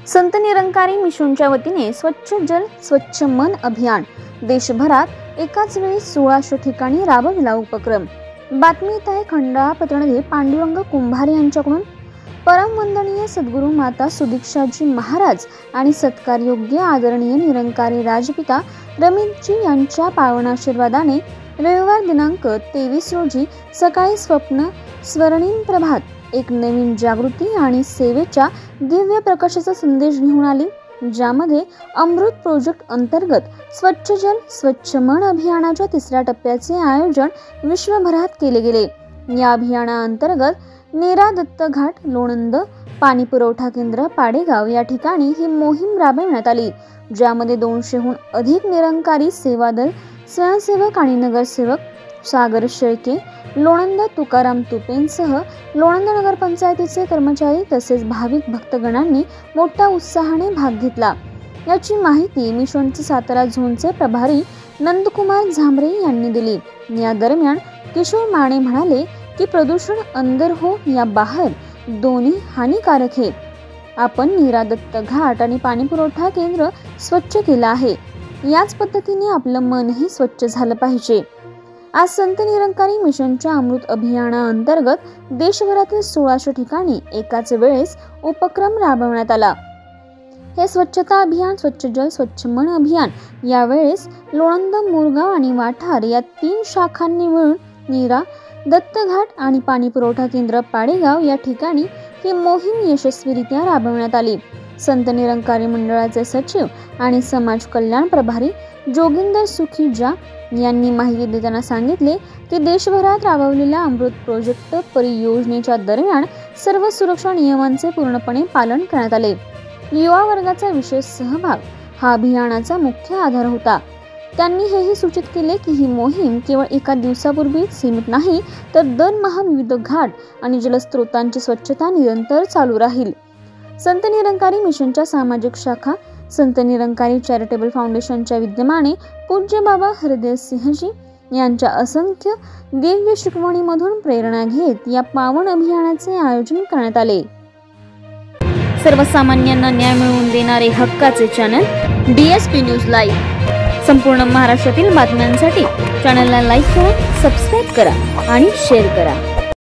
संत निरंकारी मिशनच्या वतीने स्वच्छ जल स्वच्छ मन अभियान देशभरात एकाच वेळी 1600 ठिकाणी राबविला उपक्रम। बातमी येत आहे खंडाळा प्रतिनिधी पांडुरंग कुंभारे यांच्याकडून। परम वंदनीय सद्गुरू माता सुदीक्षाजी महाराज आणि सत्कारयोग्य आदरणीय निरंकारी राजपिता रमेशजी यांच्या पावन आशीर्वादाने रविवार दिनांक 23 रोजी सकाळी स्वर्णिम प्रभात एक नवीन जागृती आणि सेवेच्या दिव्य प्रकाशाचा संदेश घेऊन आली, ज्यामध्ये अमृत प्रोजेक्ट अंतर्गत स्वच्छ जल स्वच्छ मन अभियानाच्या तिसऱ्या टप्प्याचे आयोजन विश्वभरात केले गेले। या अभियानाअंतर्गत नीरा दत्त घाट, लोणंद पाणी पुरवठा केंद्र, पाडेगाव या ठिकाणी ही मोहीम राबवण्यात आली, ज्यामध्ये 200हून अधिक निरंकारी सेवा दल, स्वयंसेवक आणि नगरसेवक, सागर शेळके, लोणंद तुकाराम तुपेंसह लोणंद नगरपंचायतीचे कर्मचारी तसेच भाविक भक्तगणांनी मोठ्या उत्साहाने भाग घेतला। याची माहिती मिशनचे सातारा झोनचे प्रभारी नंदकुमार झांबरे यांनी दिली। या दरम्यान किशोर माने म्हणाले की प्रदूषण अंदर हो या बाहेर दोन्ही हानिकारक है। आपण नीरा दत्त घाट आणि पाणी पुरवठा केंद्र स्वच्छ केलं आहे, याच पद्धतीने आपलं मनही स्वच्छ झालं पाहिजे। आज संत निरंकारी मिशनच्या अमृत अभियानाअंतर्गत देशभरातील 1600 ठिकाणी एकाच वेळेस उपक्रम राबवण्यात आला। हे स्वच्छता अभियान स्वच्छ जल स्वच्छ मन अभियान यावेळेस लोणंद, मुरगाव आणि वाठार या 3 शाखांनी मिळून नीरा दत्त घाट आणि पाणी पुरवठा केंद्र पाडेगाव या ठिकाणी ही मोहीम यशस्वीरित्या राबवण्यात आली। संत निरंकारी मंडळाचे सचिव आणि समाज कल्याण प्रभारी जोगिंदर सुखीजा यांनी माहिती देताना सांगितले की देशभरात राबवलेल्या अमृत प्रोजेक्ट परियोजनेच्या दरम्यान सर्व सुरक्षा नियमांचे पूर्णपणे पालन करण्यात आले। युवा वर्गाचा विशेष सहभाग हा अभियानाचा मुख्य आधार होता। त्यांनी हेही सूचित केले की ही मोहीम केवळ एका दिवसापूर्वी सीमित नाही, तर दरमहा विविध घाट आणि जलस्रोतांची स्वच्छता निरंतर चालू राहील। संत निरंकारी मिशनच्या सामाजिक शाखा संत निरंकारी चॅरिटेबल फाउंडेशनच्या विद्यमाने पूज्य बाबा हरदेव सिंहजी यांच्या असंख्य दिव्य शिकवणीमधून प्रेरणा घेत या पावन अभियानाचे आयोजन करण्यात आले। सर्वसामान्यांना न्याय मिळवून देणारे हक्काचे चॅनल DSP न्यूज लाईव्ह। संपूर्ण महाराष्ट्रातील बातम्यांसाठी चॅनलला लाईक करा, सबस्क्राईब करा आणि शेअर करा।